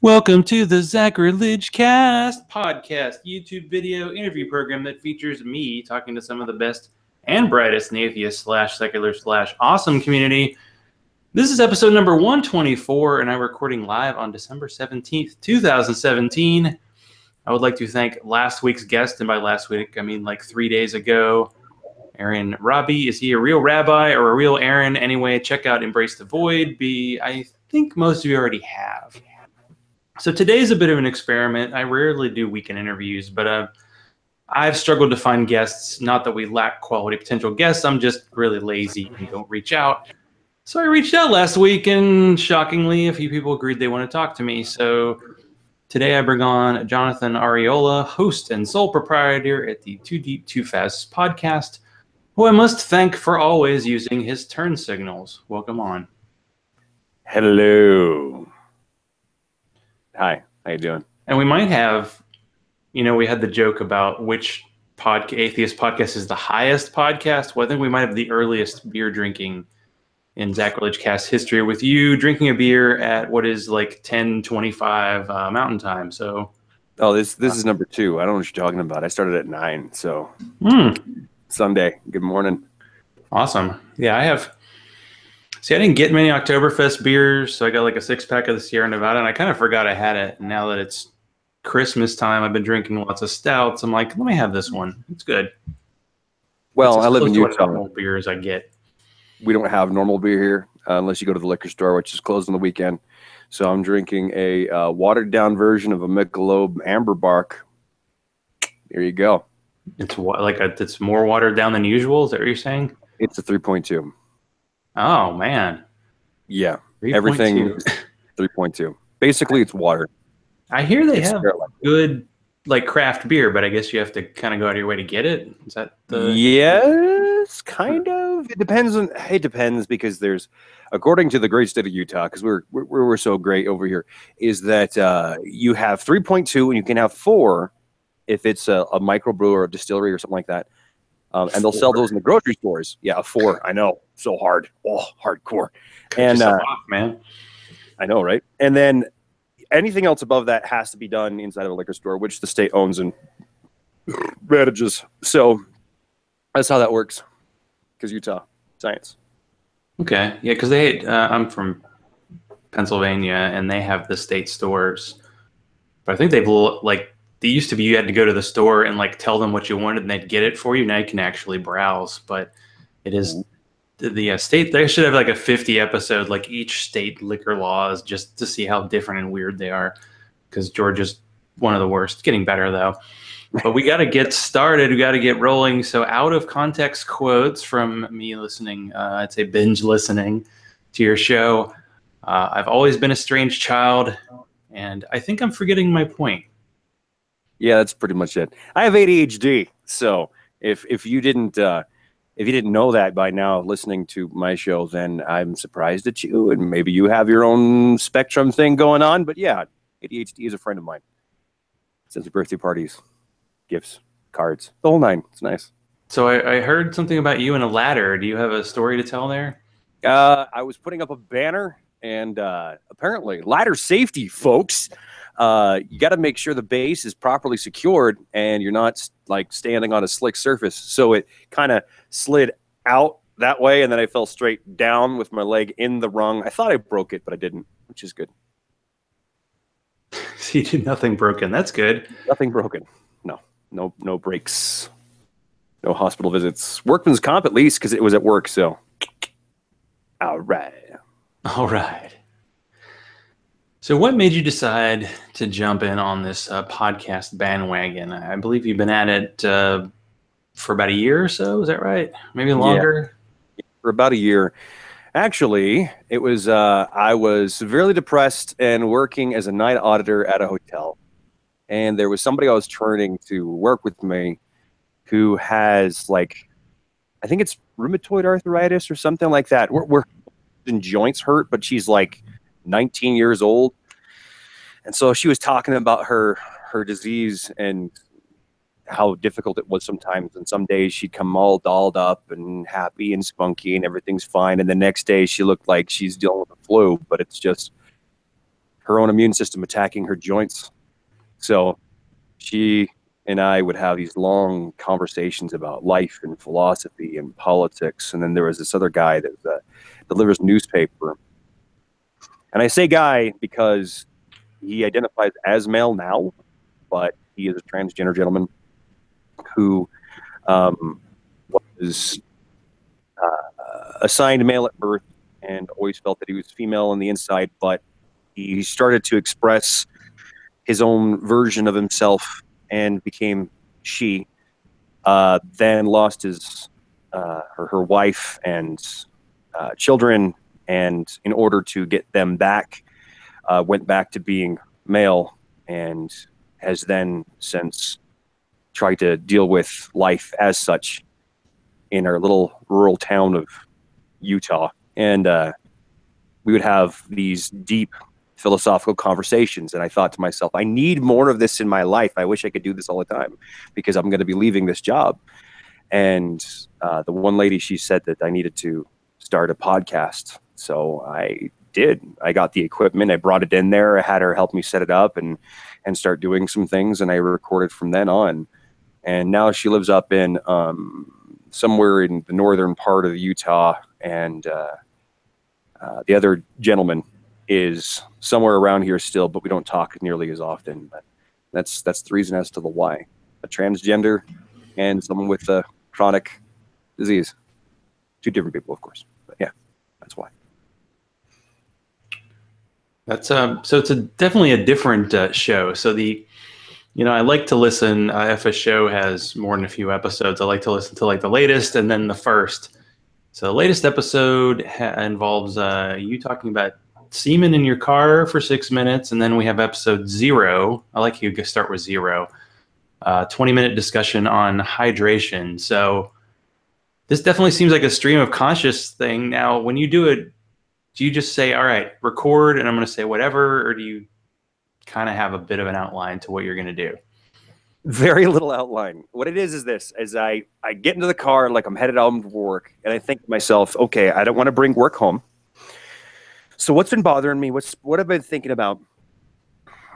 Welcome to the Zachrilege Cast podcast, YouTube video interview program that features me talking to some of the best and brightest in the atheist / secular / awesome community. This is episode number 124, and I'm recording live on December 17th, 2017. I would like to thank last week's guest, and by last week, I mean like 3 days ago, Aaron Robbie. Is he a real rabbi or a real Aaron? Anyway, check out Embrace the Void. I think most of you already have. So today's a bit of an experiment. I rarely do weekend interviews, but I've struggled to find guests. Not that we lack quality potential guests. I'm just really lazy and don't reach out. So I reached out last week, and shockingly, a few people agreed they want to talk to me. So today I bring on Johnathan Ariola, host and sole proprietor at the Too Deep, Too Fast podcast, who I must thank for always using his turn signals. Welcome on. Hello. Hi, how you doing? And we might have, we had the joke about which atheist podcast is the highest podcast. Well, I think we might have the earliest beer drinking in Zachrilege Cast history, with you drinking a beer at what is like 10:25 Mountain Time. So, this is number 2. I don't know what you're talking about. I started at 9, so Sunday. Good morning. Awesome. Yeah, I didn't get many Oktoberfest beers, so I got like a 6-pack of the Sierra Nevada, and I kind of forgot I had it. And now that it's Christmas time, I've been drinking lots of stouts. I'm like, let me have this one. It's good. Well, I live in Utah. Normal beers I get. We don't have normal beer here unless you go to the liquor store, which is closed on the weekend. So I'm drinking a watered-down version of a Michelob Amber Bark. There you go. It's it's more watered down than usual. Is that what you're saying? It's a 3.2. Oh, man. Yeah. 3.2. Everything 3.2. Basically, it's water. I hear they have good craft beer, but I guess you have to kind of go out of your way to get it. Is that the... Yes, kind of. It depends because there's, according to the great state of Utah, because we're so great over here, is that you have 3.2 and you can have 4 if it's a microbrew or a distillery or something like that. And they'll sell those in the grocery stores. Yeah, a 4. I know. So hard. Oh, hardcore. And off, man. I know, right? And then anything else above that has to be done inside of a liquor store, which the state owns and manages. So that's how that works. Because Utah, science. Okay. Yeah, because I'm from Pennsylvania, and they have the state stores. But I think they used to be you had to go to the store and tell them what you wanted, and they'd get it for you. Now you can actually browse, but it is the state. They should have a 50 episode, each state liquor laws, just to see how different and weird they are. Because Georgia's one of the worst. Getting better though. But we got to get started. We got to get rolling. So out of context quotes from me listening, I'd say binge listening to your show. I've always been a strange child, and I think I'm forgetting my point. Yeah, that's pretty much it. I have ADHD, so if you didn't know that by now, listening to my show, then I'm surprised at you, and maybe you have your own spectrum thing going on. But yeah, ADHD is a friend of mine. Since birthday parties, gifts, cards, the whole 9. It's nice. So I heard something about you and a ladder. Do you have a story to tell there? I was putting up a banner, and apparently ladder safety, folks. You got to make sure the base is properly secured and you're not standing on a slick surface. So it kind of slid out that way, and then I fell straight down with my leg in the rung. I thought I broke it, but I didn't, which is good. So you did nothing broken. That's good. Nothing broken. No breaks. No hospital visits. Workman's comp at least, because it was at work. So, all right. So what made you decide to jump in on this podcast bandwagon? I believe you've been at it for about a year or so. Is that right? Maybe longer? Yeah, for about a year. Actually, it was I was severely depressed and working as a night auditor at a hotel. And there was somebody I was turning to work with me who has, I think it's rheumatoid arthritis or something like that. We're in joints hurt, but she's 19 years old. And so she was talking about her disease and how difficult it was sometimes. And some days she'd come all dolled up and happy and spunky and everything's fine. And the next day she looked like she's dealing with the flu, but it's just her own immune system attacking her joints. So she and I would have these long conversations about life and philosophy and politics. And then there was this other guy that delivers newspaper. And I say guy because he identifies as male now, but he is a transgender gentleman who was assigned male at birth and always felt that he was female on the inside, but he started to express his own version of himself and became she. Then lost his her wife and children, and in order to get them back, went back to being male, and has then since tried to deal with life as such in our little rural town of Utah. And we would have these deep philosophical conversations. And I thought to myself, I need more of this in my life. I wish I could do this all the time because I'm going to be leaving this job. And the one lady, she said that I needed to start a podcast. So I did. I got the equipment. I brought it in there. I had her help me set it up and start doing some things. And I recorded from then on. And now she lives up in somewhere in the northern part of Utah. And the other gentleman is somewhere around here still, but we don't talk nearly as often. But that's the reason as to the why. A transgender and someone with a chronic disease. Two different people, of course. But yeah, that's why. That's so it's definitely a different show. So I like to listen if a show has more than a few episodes. I like to listen to like the latest and then the first. So the latest episode involves you talking about semen in your car for 6 minutes, and then we have episode 0. I like you to start with 0. 20-minute discussion on hydration. So this definitely seems like a stream of conscious thing. Now, when you do it, do you just say, all right, record, and I'm going to say whatever, or do you kind of have a bit of an outline to what you're going to do? Very little outline. What it is this, is I get into the car like I'm headed out to work, and I think to myself, okay, I don't want to bring work home. So what's been bothering me? What I've been thinking about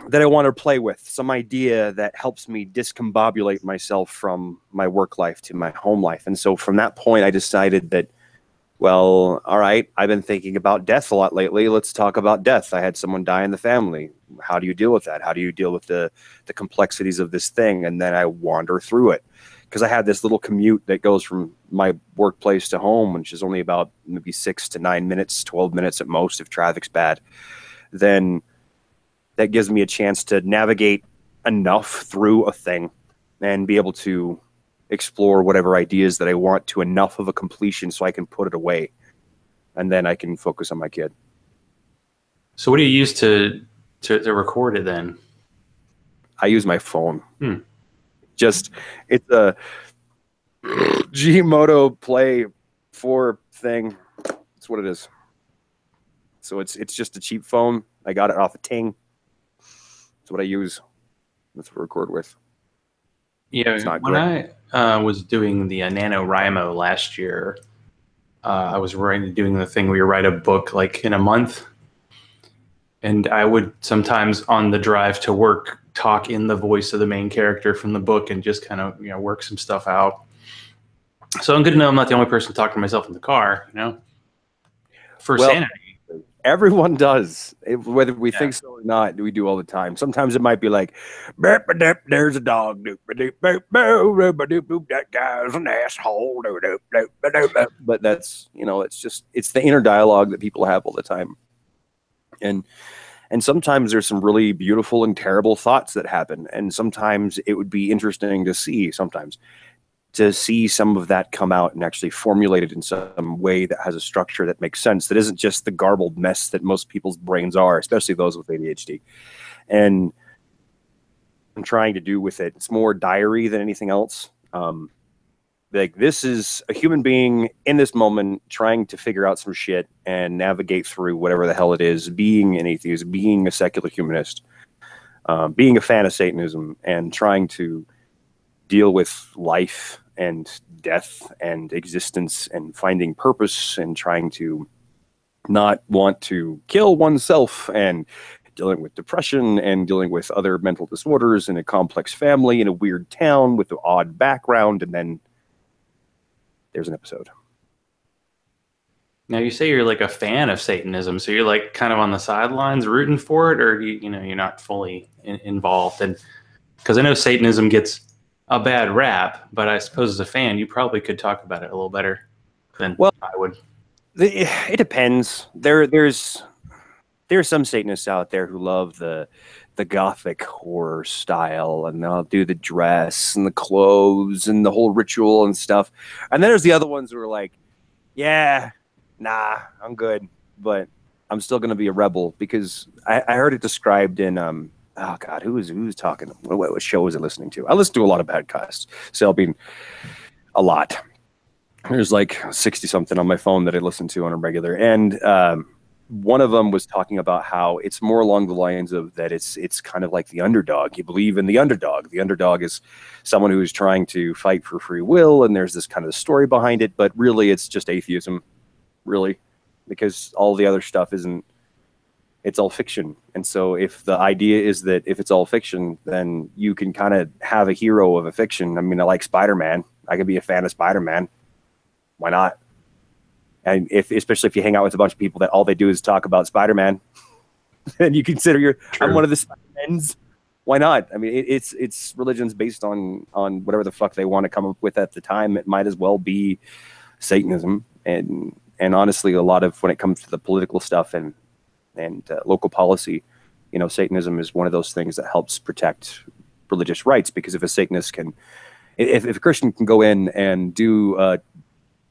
that I want to play with, some idea that helps me discombobulate myself from my work life to my home life. And so from that point, I decided that, well, all right, I've been thinking about death a lot lately. Let's talk about death. I had someone die in the family. How do you deal with that? How do you deal with the complexities of this thing? And then I wander through it because I had this little commute that goes from my workplace to home, which is only about maybe 6 to 9 minutes, 12 minutes at most if traffic's bad. Then that gives me a chance to navigate enough through a thing and be able to explore whatever ideas that I want to enough of a completion so I can put it away. And then I can focus on my kid. So what do you use to record it then? I use my phone. It's a G Moto Play 4 thing. That's what it is. So it's just a cheap phone. I got it off a Ting. That's what I use. That's what I record with. Yeah, when I was doing the NaNoWriMo last year, I was doing the thing where you write a book like in a month. And I would sometimes on the drive to work talk in the voice of the main character from the book and just kind of, work some stuff out. So I'm good to know I'm not the only person talking to myself in the car, for sanity. Everyone does, whether we think so or not. We do all the time. Sometimes it might be like, there's a dog. That guy's an asshole. But that's, it's the inner dialogue that people have all the time. And sometimes there's some really beautiful and terrible thoughts that happen. And sometimes it would be interesting to see some of that come out and actually formulate it in some way that has a structure that makes sense, that isn't just the garbled mess that most people's brains are, especially those with ADHD. And I'm trying to do with it, it's more diary than anything else. Like, this is a human being in this moment trying to figure out some shit and navigate through whatever the hell it is, being an atheist, being a secular humanist, being a fan of Satanism, and trying to deal with life and death and existence and finding purpose and trying to not want to kill oneself and dealing with depression and dealing with other mental disorders in a complex family in a weird town with an odd background, and then there's an episode. Now you say you're like a fan of Satanism, so you're like kind of on the sidelines rooting for it, or you're not fully involved. And because I know Satanism gets a bad rap, but I suppose as a fan, you probably could talk about it a little better than I would. It depends. There's some Satanists out there who love the gothic horror style, and they'll do the dress and the clothes and the whole ritual and stuff. And then there's the other ones who are like, yeah, nah, I'm good, but I'm still going to be a rebel, because I heard it described in oh god, who was talking? What show was it listening to? I listen to a lot of podcasts, so I've been a lot. There's like 60 something on my phone that I listen to on a regular, and one of them was talking about how it's more along the lines of that it's kind of like the underdog. You believe in the underdog. The underdog is someone who is trying to fight for free will, and there's this kind of story behind it, but really it's just atheism, really, because all the other stuff it's all fiction. And so if the idea is that if it's all fiction, then you can kind of have a hero of a fiction. I mean, I like Spider-Man. I could be a fan of Spider-Man. Why not? And especially if you hang out with a bunch of people that all they do is talk about Spider-Man, then you consider I'm one of the Spider-Mans. Why not? I mean, it's religion's based on whatever the fuck they want to come up with at the time. It might as well be Satanism. And honestly, a lot of when it comes to the political stuff and local policy, Satanism is one of those things that helps protect religious rights, because if a Satanist if a Christian can go in and do a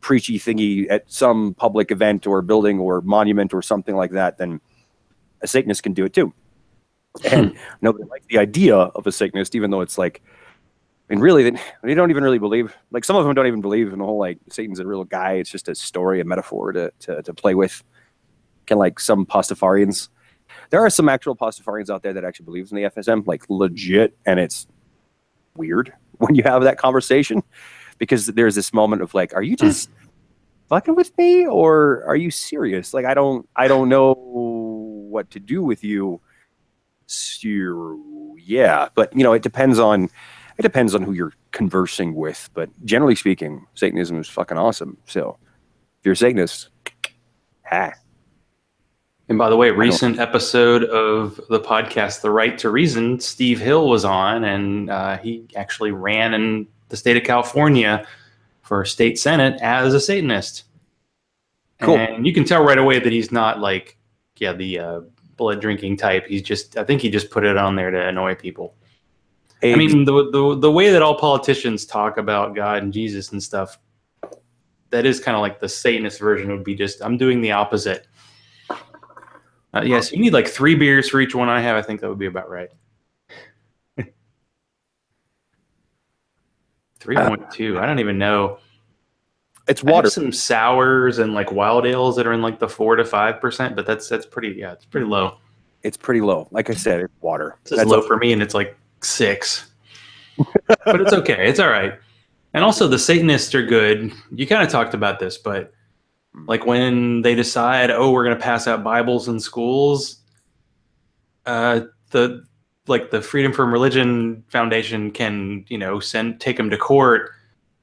preachy thingy at some public event or building or monument or something like that, then a Satanist can do it too. And nobody likes the idea of a Satanist, even though it's like, and really, they don't even really believe. Like, some of them don't even believe in the whole, like, Satan's a real guy. It's just a story, a metaphor to play with. Kind of like some Pastafarians. There are some actual Pastafarians out there that actually believes in the FSM, like legit, and it's weird when you have that conversation, because there's this moment of like, are you just fucking with me, or are you serious? Like, I don't know what to do with you. So, yeah, but it depends on who you're conversing with. But generally speaking, Satanism is fucking awesome. So if you're a Satanist, And by the way, recent episode of the podcast, The Right to Reason, Steve Hill was on, and he actually ran in the state of California for state senate as a Satanist. Cool. And you can tell right away that he's not like, the blood drinking type. I think he just put it on there to annoy people. I mean, the way that all politicians talk about God and Jesus and stuff, that is kind of like the Satanist version would be just, I'm doing the opposite. Yes, you need like 3 beers for each one I have. I think that would be about right. 3.2. I don't even know. It's water. I have some sours and like wild ales that are in like the 4 to 5%, but that's pretty. Yeah, it's pretty low. It's pretty low. Like I said, it's water. That's low for me, and it's like 6. But it's okay. It's all right. And also, the Satanists are good. You kind of talked about this, but like when they decide, we're going to pass out Bibles in schools, the Freedom from Religion Foundation can, take them to court,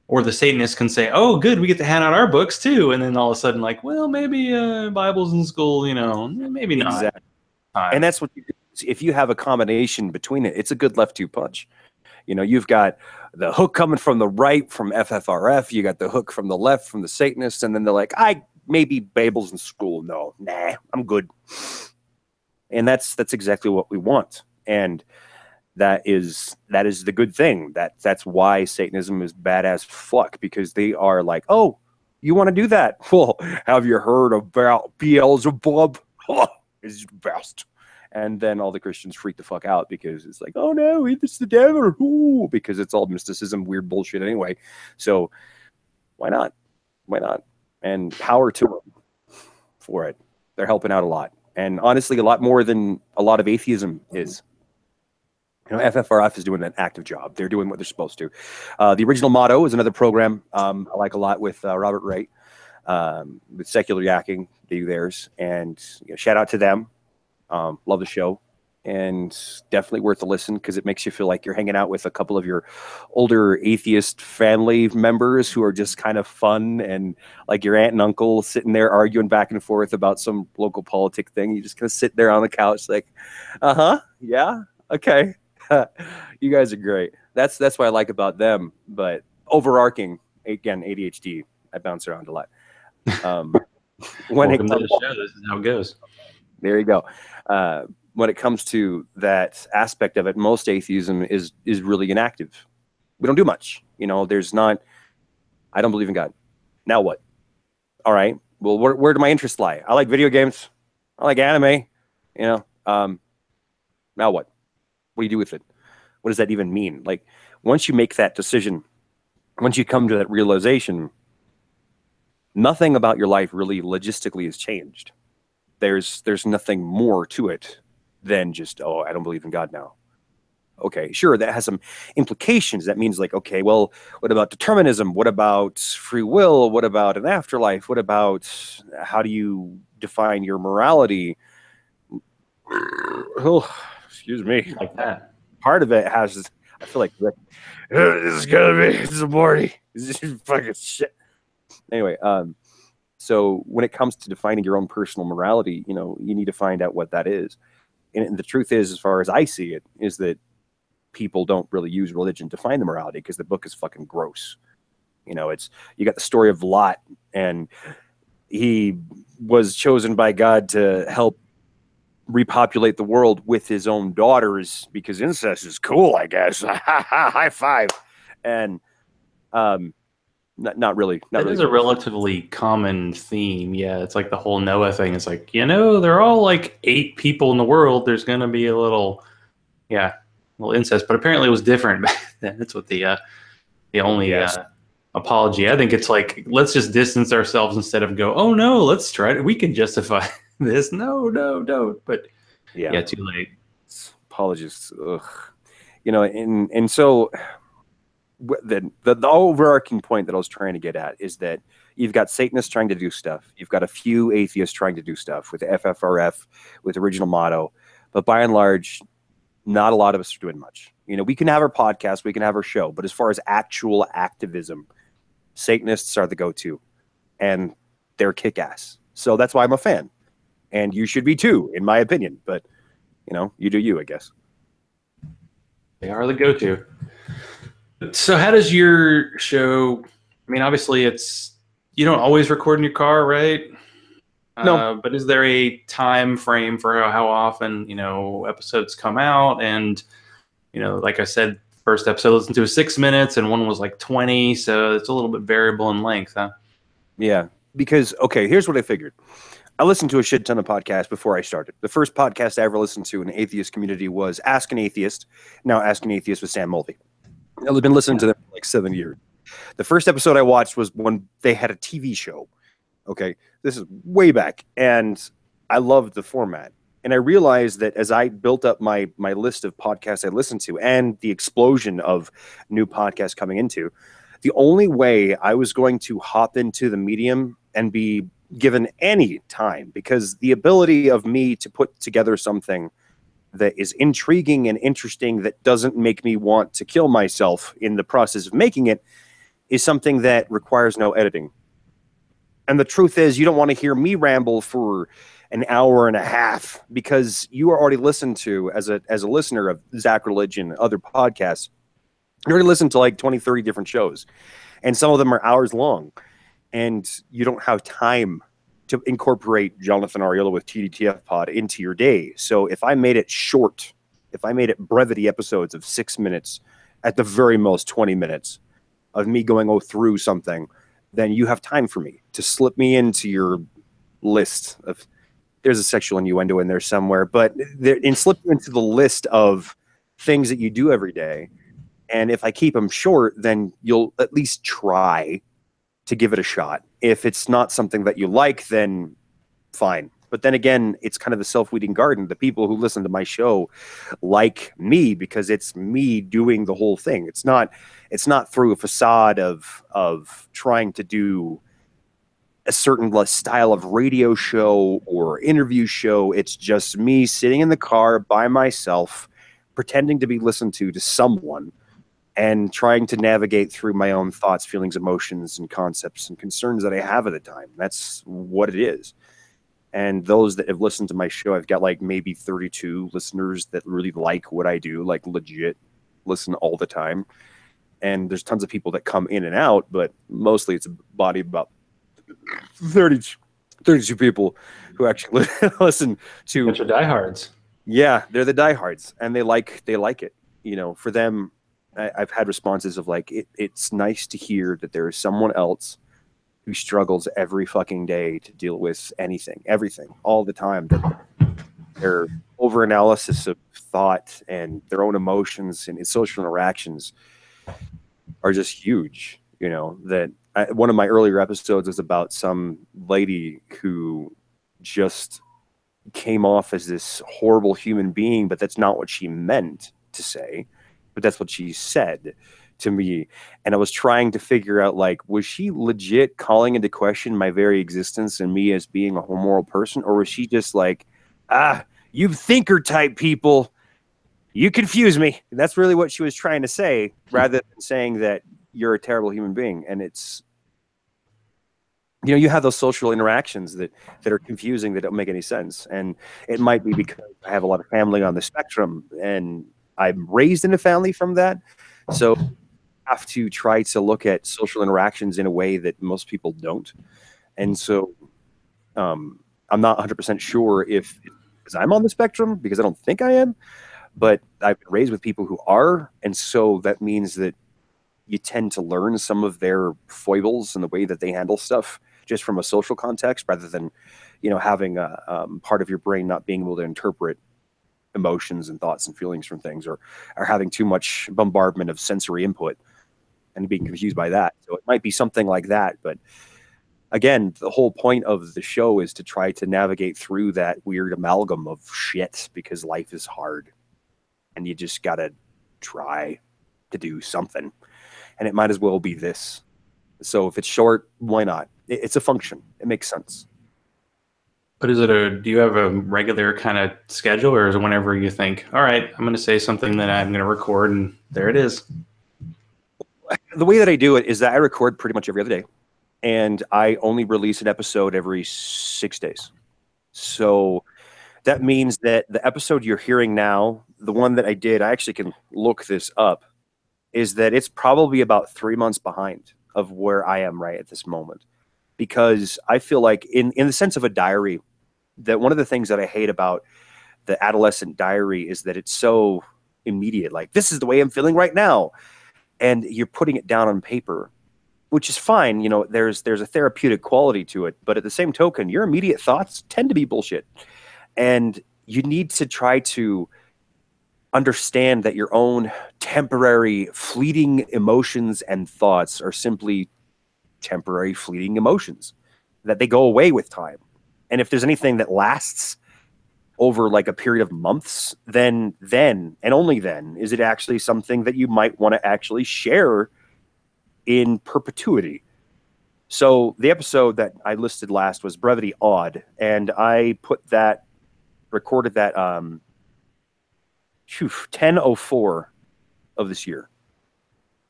or the Satanists can say, oh, good, we get to hand out our books too. And then all of a sudden, like, well, maybe Bibles in school, maybe not. Exactly. And that's what you do. If you have a combination between it, it's a good left-two punch. You've got the hook coming from the right from FFRF. You got the hook from the left from the Satanists. And then they're like, maybe Bibles in school. No, I'm good. And that's exactly what we want. And that is the good thing. That's why Satanism is badass fuck, because they are like, oh, you want to do that? Well, have you heard about Beelzebub? It's the best. And then all the Christians freak the fuck out, because it's like, oh no, it's the devil. Ooh, because it's all mysticism, weird bullshit anyway. So why not? And power to them for it. They're helping out a lot. And honestly, a lot more than a lot of atheism is. FFRF is doing an active job. They're doing what they're supposed to. The Original Motto is another program I like a lot with Robert Wright, with Secular Yakking. They do theirs. And shout out to them. Love the show. and definitely worth a listen because it makes you feel like you're hanging out with a couple of your older atheist family members who are just kind of fun, and like your aunt and uncle sitting there arguing back and forth about some local politic thing. You just kind of sit there on the couch like, yeah, okay. You guys are great. That's what I like about them. But overarching, again, ADHD, I bounce around a lot. Welcome to the show. This is how it goes. There you go. When it comes to that aspect of it, most atheism is really inactive. We don't do much. You know, there's not, I don't believe in God. Now what? All right. Well, where do my interests lie? I like video games. I like anime. You know, now what? What do you do with it? What does that even mean? Like, once you make that decision, once you come to that realization, nothing about your life really logistically has changed. There's nothing more to it than just, oh, I don't believe in God now. Okay, sure, that has some implications. That means like, okay, well, what about determinism? What about free will? What about an afterlife? What about how do you define your morality? Oh, excuse me. Like that. Part of it has, I feel like this is gonna be, it's a morning. This is fucking shit. Anyway, so when it comes to defining your own personal morality, you know, you need to find out what that is. And the truth is, as far as I see it, is that people don't really use religion to find the morality because the book is fucking gross. You know, you got the story of Lot, and he was chosen by God to help repopulate the world with his own daughters because incest is cool, I guess. High five. And not really. That is a relatively common theme. Yeah, it's like the whole Noah thing. It's like, you know, they're all like 8 people in the world. There's going to be a little incest. But apparently it was different back then. That's what the only apology. I think it's like, let's just distance ourselves instead of go, oh, no, let's try it. We can justify this. No, don't. But yeah, too late. Apologies. Ugh. You know, and so... The overarching point that I was trying to get at is that you've got Satanists trying to do stuff. You've got a few atheists trying to do stuff with FFRF, with Original Motto. But by and large, not a lot of us are doing much. You know, we can have our podcast, we can have our show. But as far as actual activism, Satanists are the go-to. And they're kick-ass. So that's why I'm a fan. And you should be too, in my opinion. But, you know, you do you, I guess. They are the go-to. So how does your show, I mean, obviously you don't always record in your car, right? No. But is there a time frame for how often, you know, episodes come out? And, you know, like I said, first episode listened to was 6 minutes and one was like 20. So it's a little bit variable in length, huh? Yeah, because, okay, here's what I figured. I listened to a shit ton of podcasts before I started. The first podcast I ever listened to in the atheist community was Ask an Atheist. Now Ask an Atheist with Sam Mulvey. I've been listening to them for like 7 years. The first episode I watched was when they had a TV show. Okay, this is way back, and I loved the format. And I realized that as I built up my list of podcasts I listened to and the explosion of new podcasts coming into, the only way I was going to hop into the medium and be given any time, because the ability of me to put together something that is intriguing and interesting that doesn't make me want to kill myself in the process of making it is something that requires no editing. And the truth is, you don't want to hear me ramble for an hour and a half because you are already listened to as a listener of Zachrilege and other podcasts. You already listened to like 20, 30 different shows, and some of them are hours long, and you don't have time to incorporate Johnathan Ariola with TDTF Pod into your day. So if I made it short, if I made it brevity episodes of 6 minutes, at the very most 20 minutes of me going through something, then you have time for me to slip me into your list of, there's a sexual innuendo in there somewhere, but slip you into the list of things that you do every day. And if I keep them short, then you'll at least try to give it a shot. If it's not something that you like, then fine. But then again, it's kind of a self-weeding garden. The people who listen to my show like me because it's me doing the whole thing. It's not through a facade of trying to do a certain style of radio show or interview show. It's just me sitting in the car by myself, pretending to be listened to someone, and trying to navigate through my own thoughts, feelings, emotions, and concepts and concerns that I have at the time. That's what it is. And those that have listened to my show, I've got like maybe 32 listeners that really like what I do, like legit listen all the time. And there's tons of people that come in and out, but mostly it's a body of about 32 people who actually listen to. Bunch of diehards. Yeah, they're the diehards, and they like it. You know, for them, I've had responses of like, it's nice to hear that there is someone else who struggles every fucking day to deal with everything, all the time. That their overanalysis of thought and their own emotions and social interactions are just huge. You know, one of my earlier episodes was about some lady who just came off as this horrible human being, but that's not what she meant to say, but that's what she said to me. And I was trying to figure out, like, was she legit calling into question my very existence and me as being a moral person, or was she just like, you thinker type people, you confuse me? And that's really what she was trying to say, rather than saying that you're a terrible human being. And it's, you know, you have those social interactions that are confusing, that don't make any sense. And it might be because I have a lot of family on the spectrum and I'm raised in a family from that. So I have to try to look at social interactions in a way that most people don't. And so I'm not 100% sure if because I'm on the spectrum, because I don't think I am, but I've been raised with people who are. And so that means that you tend to learn some of their foibles and the way that they handle stuff just from a social context, rather than, you know, having a part of your brain not being able to interpret emotions and thoughts and feelings from things, or having too much bombardment of sensory input and being confused by that. So it might be something like that. But again, the whole point of the show is to try to navigate through that weird amalgam of shit, because life is hard and you just got to try to do something. And it might as well be this. So if it's short, why not? It's a function. It makes sense. But do you have a regular kind of schedule, or is it whenever you think, all right, I'm going to say something that I'm going to record, and there it is? The way that I do it is that I record pretty much every other day, and I only release an episode every 6 days. So that means that the episode you're hearing now, the one that I did, I actually can look this up, is that it's probably about 3 months behind of where I am right at this moment. Because I feel like in the sense of a diary, that one of the things that I hate about the adolescent diary is that it's so immediate. Like, this is the way I'm feeling right now. And you're putting it down on paper, which is fine. You know, there's a therapeutic quality to it. But at the same token, your immediate thoughts tend to be bullshit. And you need to try to understand that your own temporary, fleeting emotions and thoughts are simply temporary, fleeting emotions, that they go away with time. And if there's anything that lasts over like a period of months, then and only then is it actually something that you might want to actually share in perpetuity. So the episode that I listed last was Brevity Odd, and I recorded that 10:04 of this year.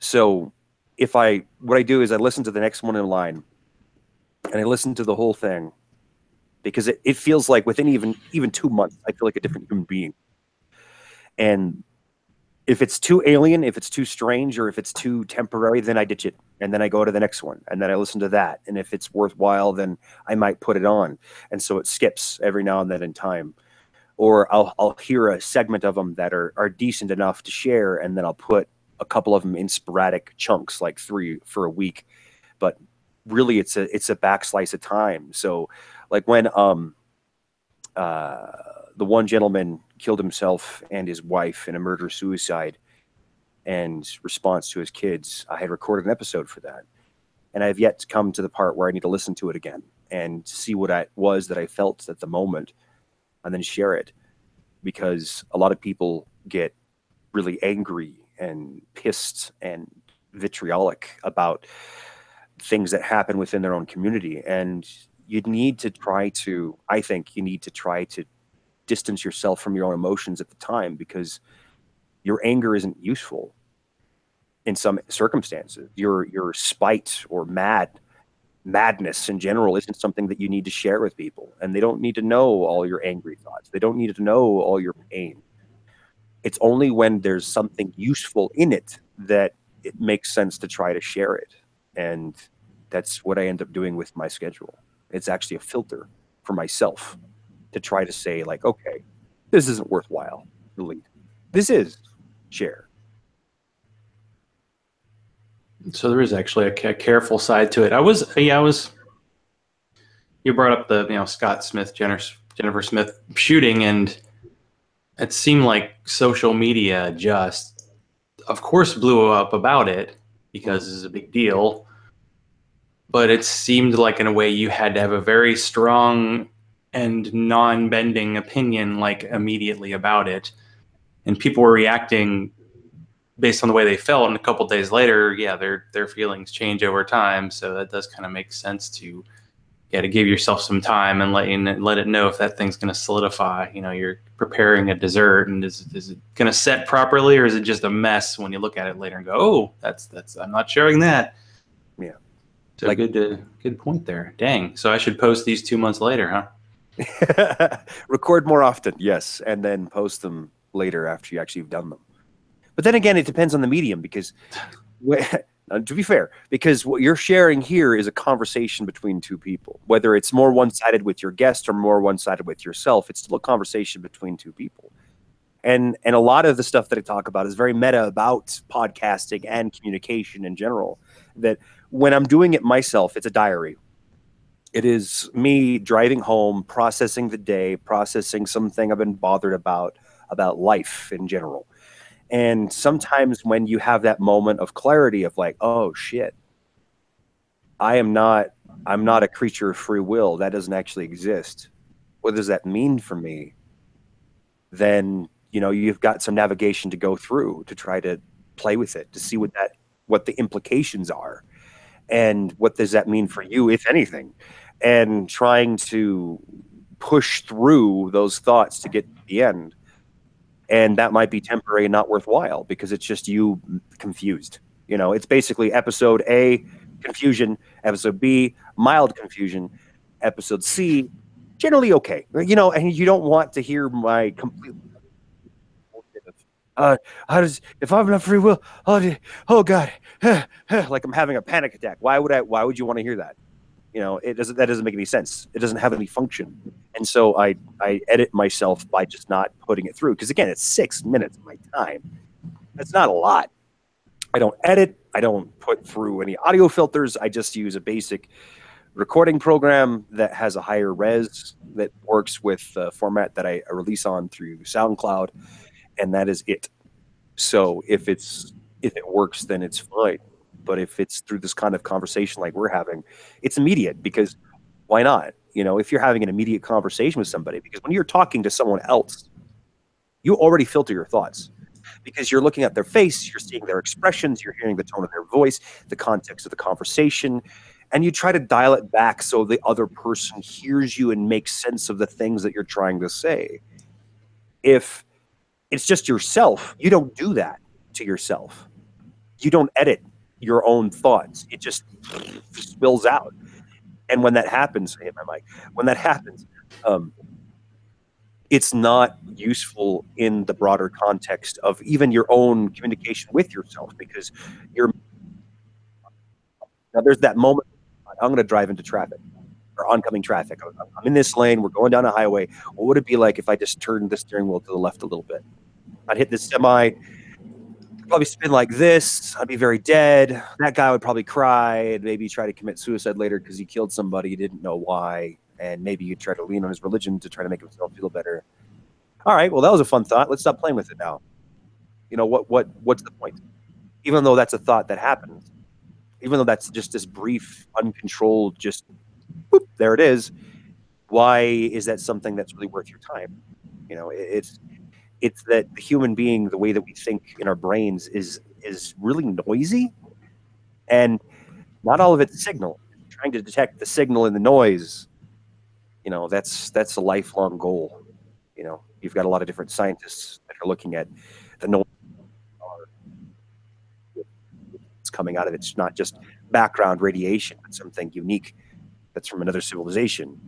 So what I do is I listen to the next one in line, and I listen to the whole thing, because it feels like within even 2 months, I feel like a different human being. And if it's too alien, if it's too strange, or if it's too temporary, then I ditch it. And then I go to the next one, and then I listen to that. And if it's worthwhile, then I might put it on. And so it skips every now and then in time. Or I'll hear a segment of them that are decent enough to share, and then I'll put a couple of them in sporadic chunks, like 3 for a week. But really, it's a back slice of time. So like when the one gentleman killed himself and his wife in a murder-suicide, and response to his kids, I had recorded an episode for that. And I've yet to come to the part where I need to listen to it again and see what it was that I felt at the moment, and then share it. Because a lot of people get really angry and pissed and vitriolic about things that happen within their own community. And you need to try to, I think you need to try to distance yourself from your own emotions at the time, because your anger isn't useful in some circumstances. Your spite or madness in general isn't something that you need to share with people, and they don't need to know all your angry thoughts. They don't need to know all your pain. It's only when there's something useful in it that it makes sense to try to share it. And that's what I end up doing with my schedule. It's actually a filter for myself to try to say, like, okay, this isn't worthwhile. Delete. This is share. So there is actually a careful side to it. I was. You brought up the Scott Smith, Jennifer Smith shooting, and it seemed like social media just, of course, blew up about it because it's a big deal. But it seemed like, in a way, you had to have a very strong and non-bending opinion, like, immediately about it, and people were reacting based on the way they felt. And a couple days later, yeah, their feelings change over time. So that does kind of make sense to give yourself some time and let it know if that thing's going to solidify. You're preparing a dessert, and is it going to set properly, or is it just a mess when you look at it later and go, oh, that's I'm not sharing that. Yeah. So good point there. Dang. So I should post these 2 months later, huh? Record more often, yes, and then post them later after you actually have done them. But then again, it depends on the medium, because to be fair, because what you're sharing here is a conversation between two people. Whether it's more one-sided with your guest or more one-sided with yourself, it's still a conversation between two people. And a lot of the stuff that I talk about is very meta about podcasting and communication in general. That when I'm doing it myself, it's a diary. It is me driving home, processing the day, processing something I've been bothered about life in general. And sometimes when you have that moment of clarity of like, oh shit, I'm not a creature of free will. That doesn't actually exist. What does that mean for me? Then, you've got some navigation to go through to try to play with it, to see what the implications are, and what does that mean for you, if anything, and trying to push through those thoughts to get to the end. And that might be temporary and not worthwhile, because it's just you confused. It's basically episode A, confusion, episode B, mild confusion, episode C, generally okay. And you don't want to hear my complete if I'm not free will, oh God, like I'm having a panic attack. Why would you want to hear that? That doesn't make any sense. It doesn't have any function. And so I edit myself by just not putting it through. Because again, it's 6 minutes of my time. That's not a lot. I don't edit. I don't put through any audio filters. I just use a basic recording program that has a higher res that works with the format that I release on through SoundCloud. And that is it. So if it works, then it's fine. But if it's through this kind of conversation like we're having, it's immediate, because why not? If you're having an immediate conversation with somebody, because when you're talking to someone else, you already filter your thoughts, because you're looking at their face, you're seeing their expressions, you're hearing the tone of their voice, the context of the conversation, and you try to dial it back so the other person hears you and makes sense of the things that you're trying to say. If it's just yourself, you don't do that to yourself. You don't edit your own thoughts. It just spills out. And when that happens, I hit my mic. When that happens, it's not useful in the broader context of even your own communication with yourself, because now there's that moment. I'm going to drive into traffic or oncoming traffic. I'm in this lane. We're going down a highway. What would it be like if I just turned the steering wheel to the left a little bit? I'd hit this semi. Probably spin like this. I'd be very dead. That guy would probably cry and maybe try to commit suicide later because he killed somebody, he didn't know why, and maybe he'd try to lean on his religion to try to make himself feel better. All right, well, that was a fun thought. Let's stop playing with it now. What's the point? Even though that's a thought that happens, even though that's just this brief, uncontrolled, just whoop, there it is. Why is that something that's really worth your time? It's that the human being, the way that we think in our brains is really noisy. And Not all of it's signal. Trying to detect the signal in the noise. That's a lifelong goal. You've got a lot of different scientists that are looking at the noise that's coming out of it. It's not just background radiation, but something unique that's from another civilization.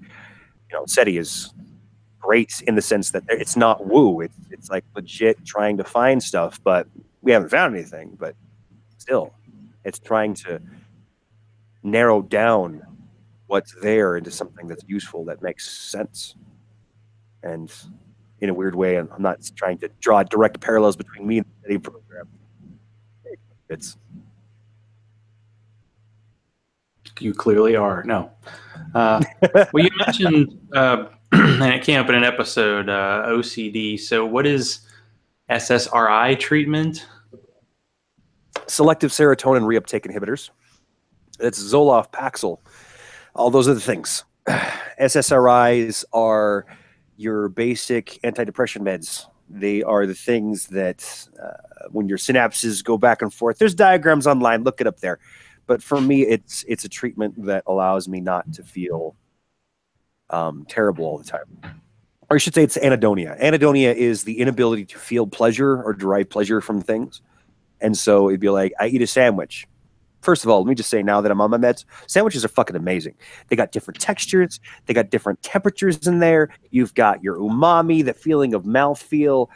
SETI is great in the sense that it's not woo. It's like legit trying to find stuff, but we haven't found anything. But still, it's trying to narrow down what's there into something that's useful, that makes sense. And in a weird way, I'm not trying to draw direct parallels between me and the SETI program. You clearly are. No. Well, you mentioned, and it came up in an episode, OCD. So what is SSRI treatment? Selective serotonin reuptake inhibitors. It's Zoloft, Paxil. All those are the things. SSRIs are your basic antidepressant meds. They are the things that when your synapses go back and forth, there's diagrams online, look it up there. But for me, it's a treatment that allows me not to feel terrible all the time. Or I should say it's anhedonia. Anhedonia is the inability to feel pleasure or derive pleasure from things. And so it'd be like, I eat a sandwich. First of all, let me just say now that I'm on my meds, sandwiches are fucking amazing. They got different textures. They got different temperatures in there. You've got your umami, the feeling of mouthfeel,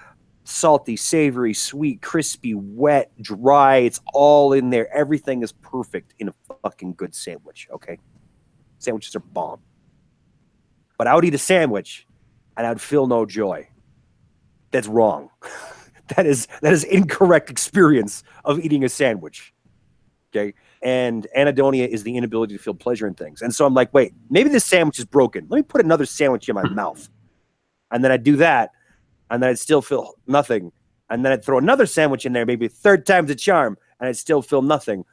salty, savory, sweet, crispy, wet, dry. It's all in there. Everything is perfect in a fucking good sandwich, okay? Sandwiches are bomb. But I would eat a sandwich and I would feel no joy. That's wrong. That is incorrect experience of eating a sandwich. Okay. And anhedonia is the inability to feel pleasure in things. And so I'm like, wait, maybe this sandwich is broken. Let me put another sandwich in my mouth. And then I'd do that. And then I'd still feel nothing. And then I'd throw another sandwich in there, maybe a third time's a charm. And I'd still feel nothing.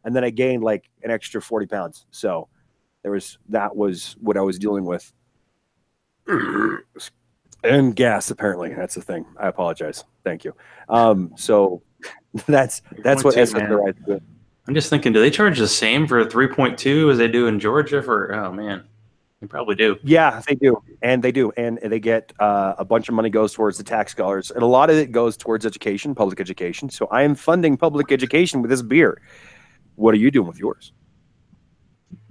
And then I gained like an extra 40 pounds. So that was what I was dealing with. And gas, apparently. That's the thing. I apologize. Thank you. So that's what SSRI is doing. I'm just thinking, do they charge the same for 3.2 as they do in Georgia for, oh man, they probably do. Yeah, they do. And they do. And they get a bunch of money goes towards the tax dollars. And a lot of it goes towards education, public education. So I am funding public education with this beer. What are you doing with yours?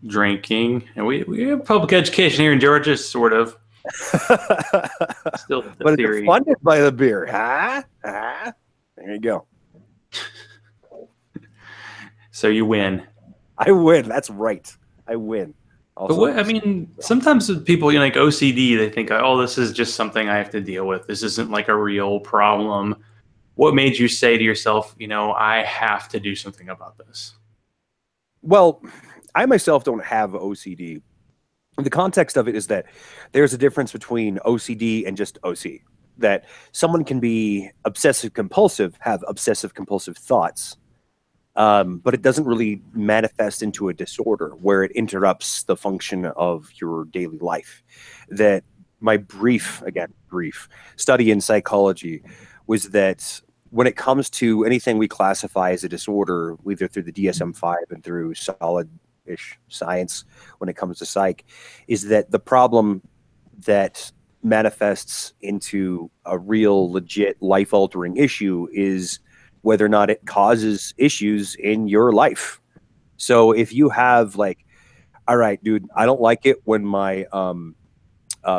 Drinking. And we have public education here in Georgia, sort of. Still the but theory. It's funded by the beer. Huh? There you go. So you win. I win. That's right. I win. Also, but sometimes with people, like OCD, they think, oh, this is just something I have to deal with. This isn't like a real problem. What made you say to yourself, I have to do something about this? Well, I myself don't have OCD. The context of it is that there's a difference between OCD and just OC. That someone can be obsessive compulsive, have obsessive compulsive thoughts, but it doesn't really manifest into a disorder where it interrupts the function of your daily life. That my brief study in psychology was that when it comes to anything we classify as a disorder, either through the DSM-5 and through solid-ish science when it comes to psych, is that the problem that manifests into a real, legit, life-altering issue is whether or not it causes issues in your life. So if you have like, all right, dude, I don't like it when my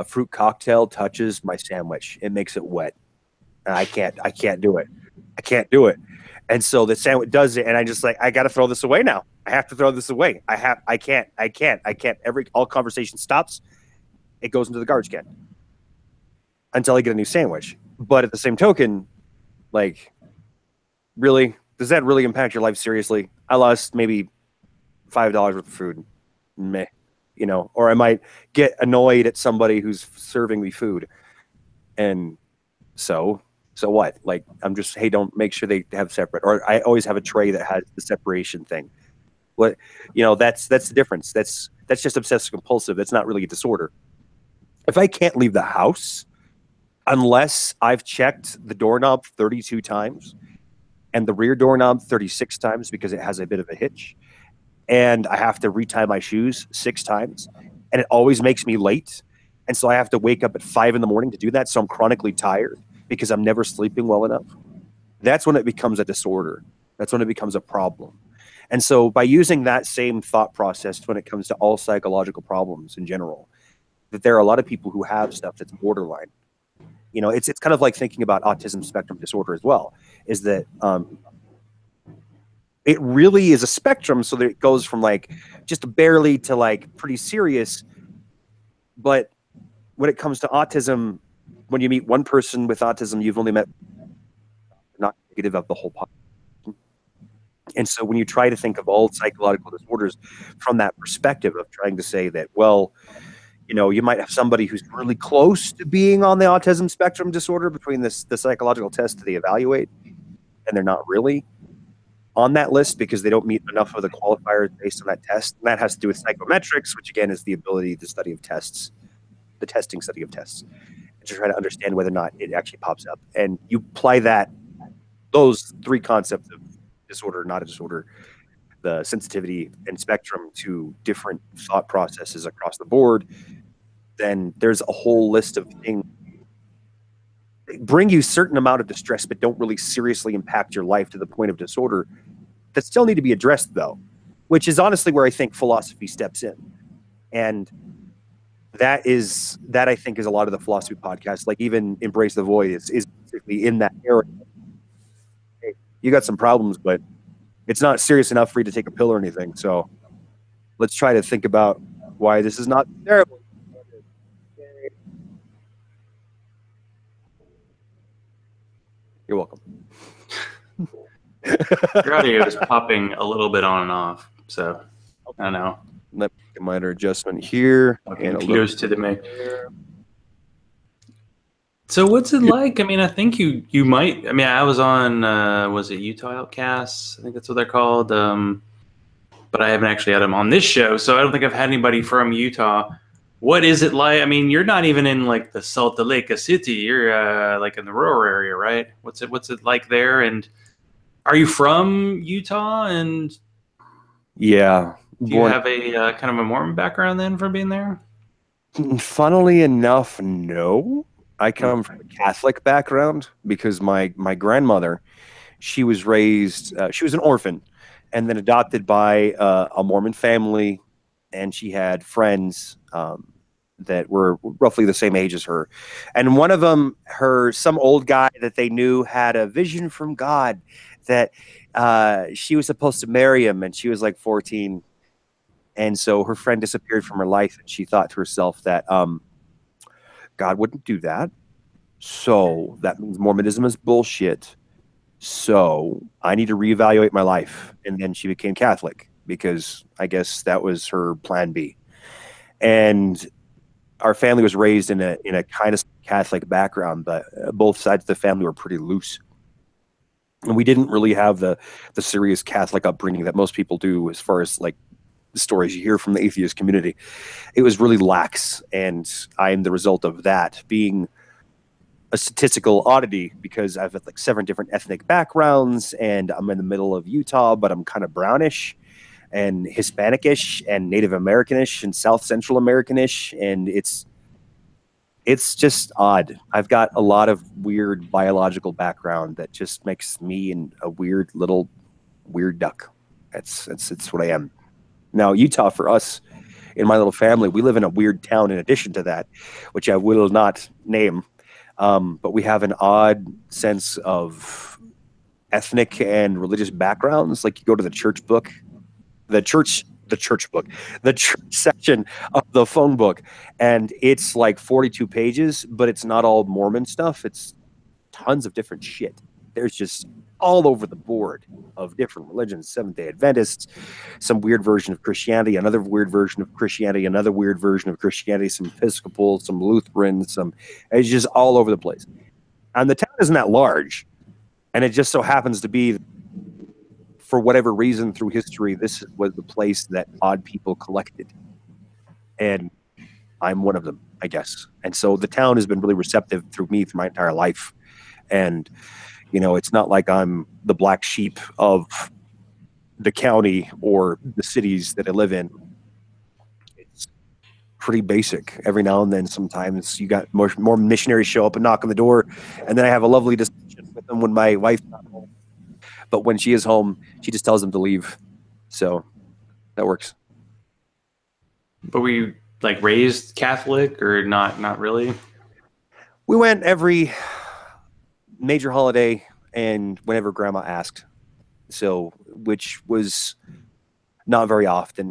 fruit cocktail touches my sandwich. It makes it wet. And I can't do it. I can't do it. And so the sandwich does it. And I just like, I got to throw this away now. I have to throw this away. I can't. All conversation stops. It goes into the garbage can until I get a new sandwich. But at the same token, like, really, does that really impact your life seriously? I lost maybe $5 worth of food. Meh. Or I might get annoyed at somebody who's serving me food. And so what? Like, I'm just, hey, don't make sure they have separate. Or I always have a tray that has the separation thing. What, that's the difference. That's just obsessive compulsive. That's not really a disorder. If I can't leave the house unless I've checked the doorknob 32 times and the rear doorknob 36 times because it has a bit of a hitch, and I have to retie my shoes 6 times, and it always makes me late. And so I have to wake up at 5 in the morning to do that. So I'm chronically tired because I'm never sleeping well enough. That's when it becomes a disorder. That's when it becomes a problem. And so by using that same thought process when it comes to all psychological problems in general, that there are a lot of people who have stuff that's borderline. You know, it's kind of like thinking about autism spectrum disorder as well, is that it really is a spectrum. So that it goes from like just barely to like pretty serious. But when it comes to autism, when you meet one person with autism, you've only met not negative of the whole population. And so when you try to think of all psychological disorders from that perspective of trying to say that, well, you know, you might have somebody who's really close to being on the autism spectrum disorder between the psychological test that they evaluate, and they're not really on that list because they don't meet enough of the qualifiers based on that test. And that has to do with psychometrics, which again is the ability to study of tests, the testing study of tests, and to try to understand whether or not it actually pops up. And you apply those 3 concepts of disorder, not a disorder, the sensitivity and spectrum to different thought processes across the board, then there's a whole list of things that bring you certain amount of distress, but don't really seriously impact your life to the point of disorder that still need to be addressed though, which is honestly where I think philosophy steps in. And that I think is a lot of the philosophy podcasts, like even Embrace the Void is basically in that area. Hey, you got some problems, but it's not serious enough for you to take a pill or anything. So let's try to think about why this is not terrible. You're welcome. Your audio is popping a little bit on and off, so I don't know. Let me make a minor adjustment here. Okay, and kudos to the mic. So what's it like? I mean, I think you might. I mean, I was on was it Utah Outcasts? I think that's what they're called. But I haven't actually had them on this show, so I don't think I've had anybody from Utah. What is it like? I mean, you're not even in like the Salt Lake City. You're like in the rural area, right? What's it like there? And are you from Utah? And yeah, do you have a kind of a Mormon background then from being there? Funnily enough, no. I come from a Catholic background because my grandmother, she was raised, she was an orphan and then adopted by a Mormon family, and she had friends that were roughly the same age as her. And one of them, some old guy that they knew had a vision from God that she was supposed to marry him, and she was like 14. And so her friend disappeared from her life, and she thought to herself that God wouldn't do that. So that means Mormonism is bullshit. So I need to reevaluate my life. And then she became Catholic because I guess that was her plan B. And our family was raised in a kind of Catholic background, but both sides of the family were pretty loose. And we didn't really have the serious Catholic upbringing that most people do as far as like the stories you hear from the atheist community. It was really lax, and I'm the result of that, being a statistical oddity because I've had like 7 different ethnic backgrounds, and I'm in the middle of Utah, but I'm kind of brownish and Hispanicish and Native Americanish and South Central Americanish, and it's just odd. I've got a lot of weird biological background that just makes me a weird little weird duck. It's what I am. Now, Utah, for us, in my little family, we live in a weird town in addition to that, which I will not name. But we have an odd sense of ethnic and religious backgrounds. Like you go to the church section of the phone book, and it's like 42 pages, but it's not all Mormon stuff. It's tons of different shit. There's just all over the board of different religions, Seventh-day Adventists, some weird version of Christianity, another weird version of Christianity, another weird version of Christianity, some Episcopal, some Lutheran, it's just all over the place. And the town isn't that large. And it just so happens to be, for whatever reason through history, this was the place that odd people collected. And I'm one of them, I guess. And so the town has been really receptive through me through my entire life. And you know, it's not like I'm the black sheep of the county or the cities that I live in, it's pretty basic. Every now and then, sometimes you got more missionaries show up and knock on the door, and then I have a lovely discussion with them when my wife's not home. But when she is home, she just tells them to leave. So that works. But were you like raised Catholic or not? Not really. We went every major holiday and whenever Grandma asked. So, which was not very often.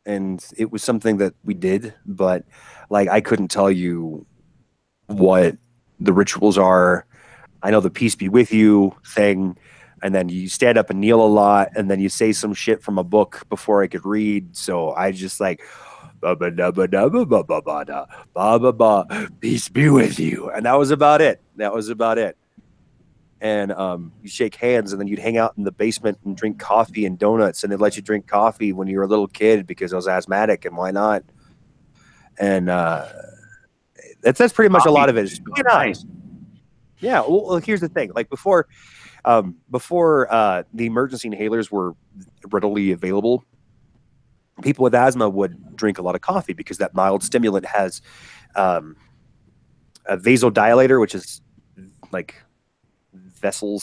And it was something that we did, but like I couldn't tell you what the rituals are. I know the peace be with you thing, and then you stand up and kneel a lot, and then you say some shit from a book before I could read. So I just like ba ba da ba da ba ba ba ba da ba ba ba, peace be with you, and that was about it. And you shake hands, and then you'd hang out in the basement and drink coffee and donuts, and they'd let you drink coffee when you were a little kid because I was asthmatic, and why not? And that's pretty much a lot of it. Nice. Yeah. Well, here's the thing. Like before the emergency inhalers were readily available, people with asthma would drink a lot of coffee because that mild stimulant has a vasodilator, which is like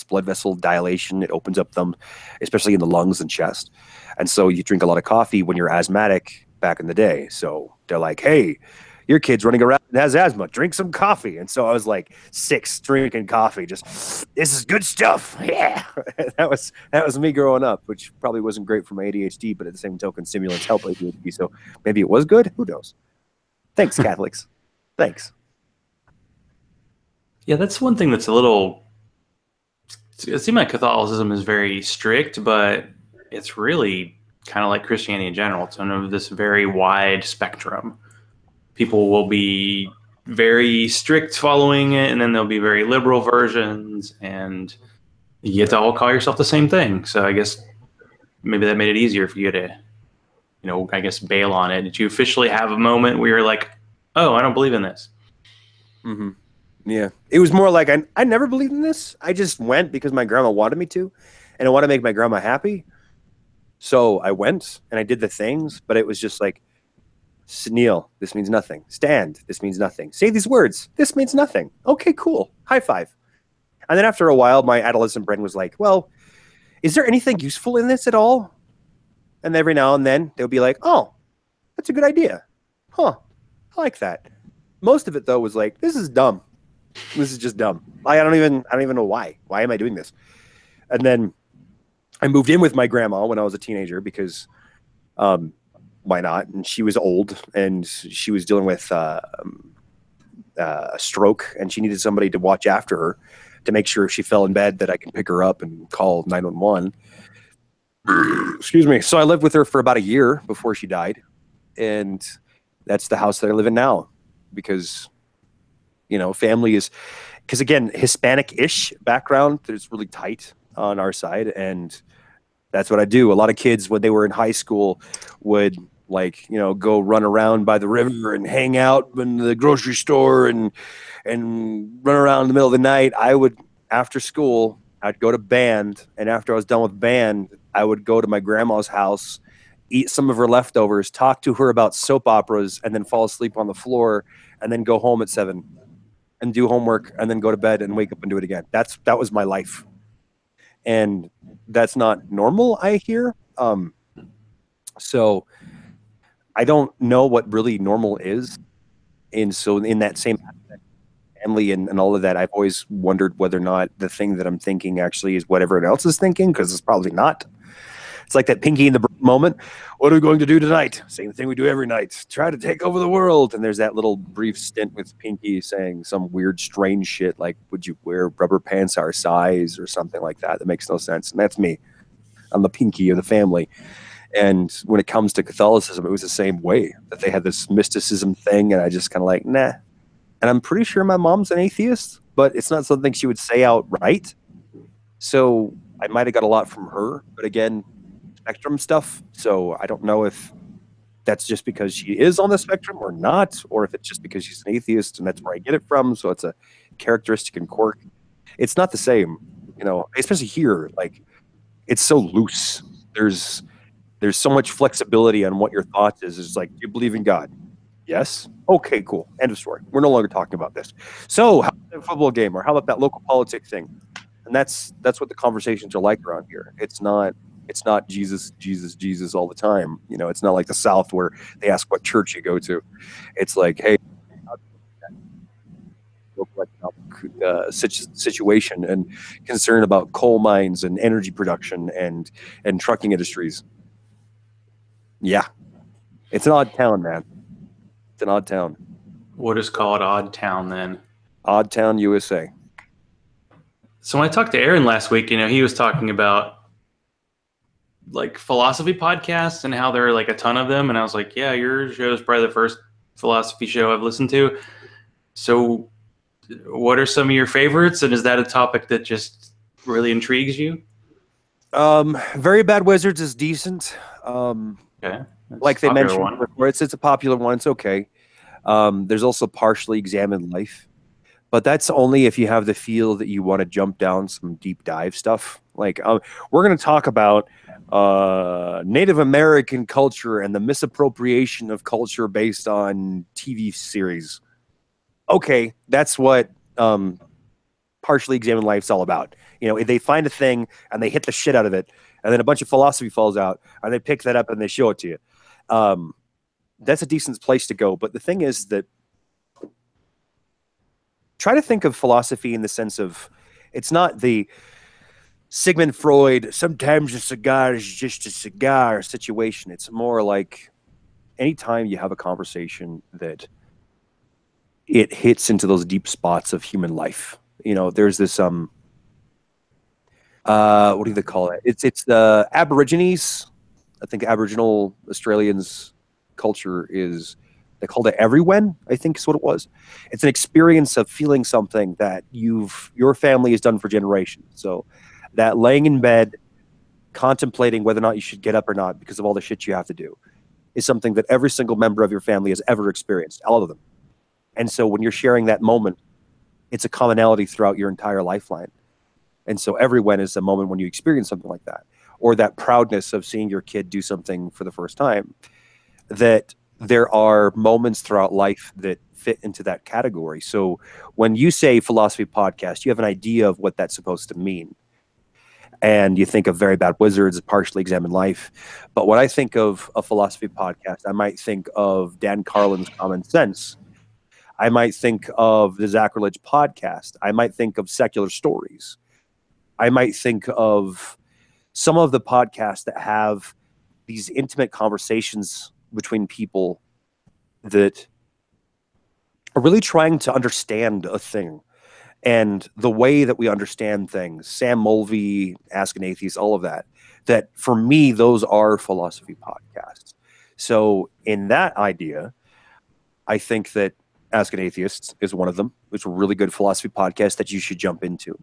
blood vessel dilation. It opens up them, especially in the lungs and chest. And so you drink a lot of coffee when you're asthmatic back in the day. So they're like, hey, your kid's running around and has asthma, drink some coffee. And so I was like 6 drinking coffee, just, this is good stuff. Yeah. that was me growing up, which probably wasn't great for my ADHD, but at the same token, stimulants help ADHD. So maybe it was good. Who knows? Thanks, Catholics. Thanks. Yeah, that's one thing that's a little. It seems like Catholicism is very strict, but it's really kind of like Christianity in general. It's on this very wide spectrum. People will be very strict following it, and then there'll be very liberal versions, and you get to all call yourself the same thing. So I guess maybe that made it easier for you to, I guess, bail on it. Did you officially have a moment where you're like, oh, I don't believe in this? Mm-hmm. Yeah. It was more like I never believed in this. I just went because my grandma wanted me to, and I want to make my grandma happy. So I went and I did the things, but it was just like, kneel, this means nothing. Stand, this means nothing. Say these words, this means nothing. Okay, cool. High five. And then after a while, my adolescent brain was like, well, is there anything useful in this at all? And every now and then they'll be like, oh, that's a good idea. Huh, I like that. Most of it though was like, this is dumb. This is just dumb. I don't even know why. Why am I doing this? And then I moved in with my grandma when I was a teenager because why not? And she was old and she was dealing with a stroke, and she needed somebody to watch after her to make sure if she fell in bed that I can pick her up and call 911. Excuse me. So I lived with her for about a year before she died. And that's the house that I live in now because, family is, because again, Hispanic-ish background, it's really tight on our side. And that's what I do. A lot of kids, when they were in high school, would go run around by the river and hang out in the grocery store and run around in the middle of the night. I would, after school, I'd go to band. And after I was done with band, I would go to my grandma's house, eat some of her leftovers, talk to her about soap operas, and then fall asleep on the floor, and then go home at 7 and do homework, and then go to bed and wake up and do it again. That was my life. And that's not normal, I hear. So I don't know what really normal is. And so in that same aspect, family and all of that, I've always wondered whether or not the thing that I'm thinking actually is what everyone else is thinking, because it's probably not. It's like that Pinky in the Brain moment. What are we going to do tonight? Same thing we do every night. Try to take over the world. And there's that little brief stint with Pinky saying some weird, strange shit like, would you wear rubber pants our size or something like that? That makes no sense. And that's me. I'm the Pinky of the family. And when it comes to Catholicism, it was the same way, that they had this mysticism thing. And I just kind of like, nah. And I'm pretty sure my mom's an atheist, but it's not something she would say outright. So I might have got a lot from her. But again, spectrum stuff. So I don't know if that's just because she is on the spectrum or not, or if it's just because she's an atheist and that's where I get it from. So it's a characteristic and quirk. It's not the same, especially here. Like, it's so loose. there's so much flexibility on what your thoughts is. It's like, do you believe in God? Yes. Okay, cool. End of story. We're no longer talking about this. So how about that football game, or how about that local politic thing? And that's what the conversations are like around here. It's not Jesus, Jesus, Jesus all the time. You know, it's not like the South where they ask what church you go to. It's like, hey, local economic situation and concern about coal mines and energy production and trucking industries. Yeah, it's an odd town, man. It's an odd town. What is called Odd Town then? Odd Town, USA. So when I talked to Aaron last week, he was talking about like philosophy podcasts and how there are like a ton of them. And I was like, yeah, your show is probably the first philosophy show I've listened to. So what are some of your favorites? And is that a topic that just really intrigues you? Very Bad Wizards is decent. Okay. Like they mentioned before, it's a popular one. It's okay. There's also Partially Examined Life, but that's only if you have the feel that you want to jump down some deep dive stuff. Like we're going to talk about Native American culture and the misappropriation of culture based on TV series. Okay, that's what Partially Examined Life's all about. They find a thing and they hit the shit out of it, and then a bunch of philosophy falls out, and they pick that up and they show it to you. That's a decent place to go. But the thing is that try to think of philosophy in the sense of it's not the Sigmund Freud, sometimes a cigar is just a cigar situation. It's more like anytime you have a conversation that it hits into those deep spots of human life. There's this what do they call it? It's the Aborigines. I think Aboriginal Australians culture is, they called it everyone, I think is what it was. It's an experience of feeling something that your family has done for generations. So that laying in bed, contemplating whether or not you should get up or not because of all the shit you have to do is something that every single member of your family has ever experienced, all of them. And so when you're sharing that moment, it's a commonality throughout your entire lifeline. And so everyone is a moment when you experience something like that, or that proudness of seeing your kid do something for the first time. That there are moments throughout life that fit into that category. So when you say philosophy podcast, you have an idea of what that's supposed to mean. And you think of Very Bad Wizards, Partially Examined Life. But when I think of a philosophy podcast, I might think of Dan Carlin's Common Sense. I might think of the Zachrilege podcast. I might think of Secular Stories. I might think of some of the podcasts that have these intimate conversations between people that are really trying to understand a thing and the way that we understand things. Sam Mulvey, Ask an Atheist, all of that. That for me, those are philosophy podcasts. So in that idea, I think that Ask an Atheist is one of them. It's a really good philosophy podcast that you should jump into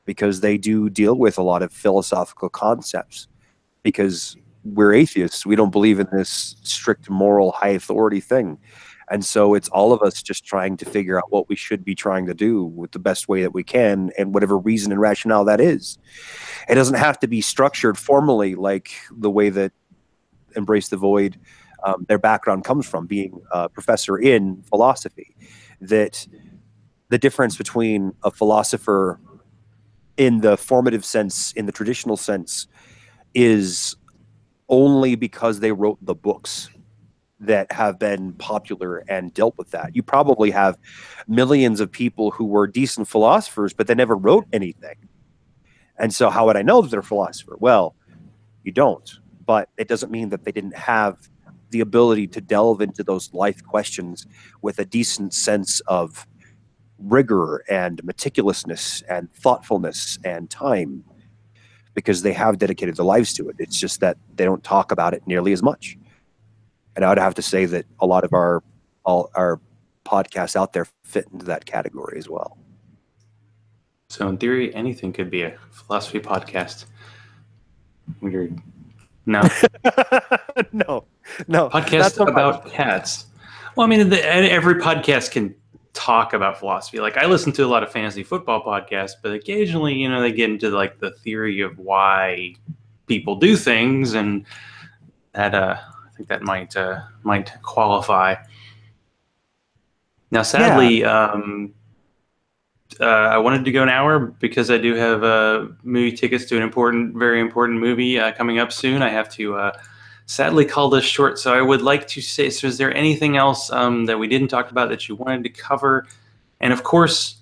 because they do deal with a lot of philosophical concepts. Because we're atheists, we don't believe in this strict moral high authority thing. And so it's all of us just trying to figure out what we should be trying to do with the best way that we can and whatever reason and rationale that is. It doesn't have to be structured formally like the way that Embrace the Void, their background comes from, being a professor in philosophy. That the difference between a philosopher in the formative sense, in the traditional sense, is only because they wrote the books that have been popular and dealt with that. You probably have millions of people who were decent philosophers, but they never wrote anything. And so how would I know that they're a philosopher? Well, you don't. But it doesn't mean that they didn't have the ability to delve into those life questions with a decent sense of rigor and meticulousness and thoughtfulness and time, because they have dedicated their lives to it. It's just that they don't talk about it nearly as much. And I would have to say that a lot of our podcasts out there fit into that category as well. So in theory, anything could be a philosophy podcast. Weird. No. No. Podcast about cats. Well, I mean, every podcast can talk about philosophy. Like I listen to a lot of fantasy football podcasts, but occasionally, they get into like the theory of why people do things, and that I think that might qualify. Now, sadly, I wanted to go an hour because I do have movie tickets to an very important movie coming up soon. I have to sadly call this short, so I would like to say, so is there anything else that we didn't talk about that you wanted to cover? And of course,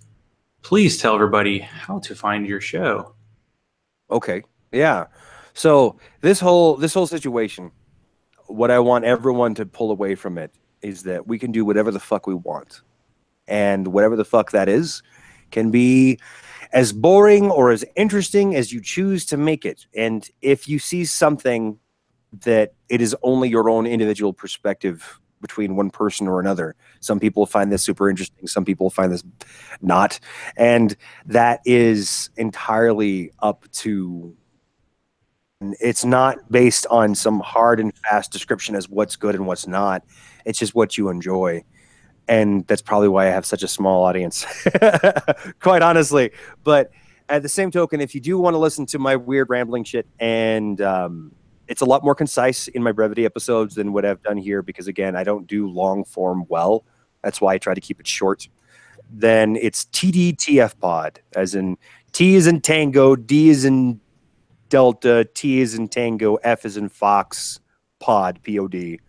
please tell everybody how to find your show. Okay. Yeah. So this whole situation, what I want everyone to pull away from it is that we can do whatever the fuck we want. And whatever the fuck that is can be as boring or as interesting as you choose to make it. And if you see something that it is only your own individual perspective between one person or another, some people find this super interesting, some people find this not. And that is entirely up to, it's not based on some hard and fast description as what's good and what's not. It's just what you enjoy. And that's probably why I have such a small audience, quite honestly. But at the same token, if you do want to listen to my weird rambling shit, and it's a lot more concise in my brevity episodes than what I've done here, because again, I don't do long form well. That's why I try to keep it short. Then it's TDTF pod, as in T is in Tango, D is in Delta, T is in Tango, F is in Fox, pod, P-O-D.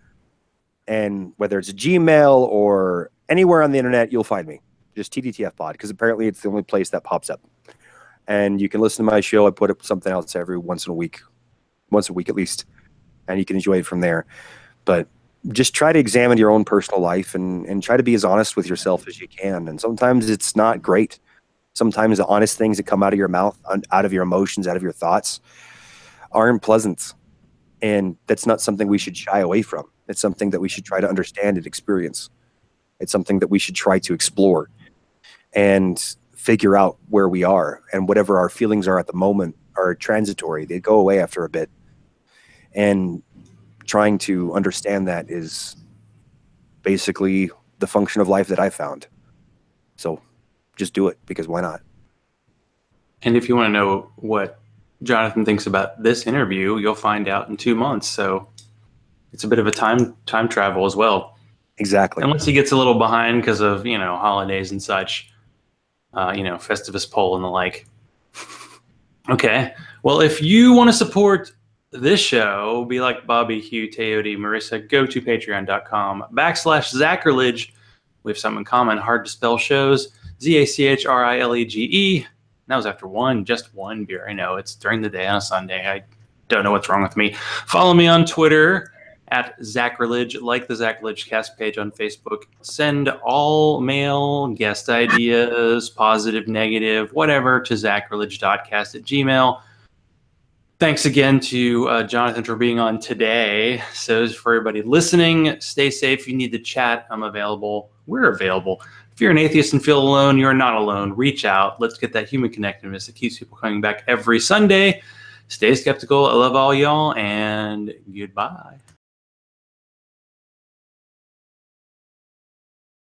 And whether it's a Gmail or anywhere on the internet, you'll find me. Just TDTF pod, because apparently it's the only place that pops up. And you can listen to my show. I put up something else every once a week at least, and you can enjoy it from there. But just try to examine your own personal life and try to be as honest with yourself as you can. And sometimes it's not great. Sometimes the honest things that come out of your mouth, out of your emotions, out of your thoughts, aren't pleasant. And that's not something we should shy away from. It's something that we should try to understand and experience. It's something that we should try to explore and figure out where we are. And whatever our feelings are at the moment are transitory. They go away after a bit. And trying to understand that is basically the function of life that I found. So just do it, because why not? And if you want to know what Johnathan thinks about this interview, you'll find out in 2 months. So it's a bit of a time travel as well. Exactly. Unless he gets a little behind because of, holidays and such, Festivus poll and the like. Okay. Well, if you want to support this show, be like Bobby, Hugh, Teody, Marissa, go to patreon.com/Zachrilege. We have something in common, hard to spell shows. Zachrilege. That was after just one beer. I know, it's during the day on a Sunday. I don't know what's wrong with me. Follow me on Twitter at Zachrilege, like the Zachrilege cast page on Facebook. Send all mail, guest ideas, positive, negative, whatever, to zachrilege.cast@gmail.com. Thanks again to Johnathan for being on today. So for everybody listening, stay safe. If you need to chat, I'm available. We're available. If you're an atheist and feel alone, you're not alone. Reach out. Let's get that human connectedness that keeps people coming back every Sunday. Stay skeptical. I love all y'all, and goodbye.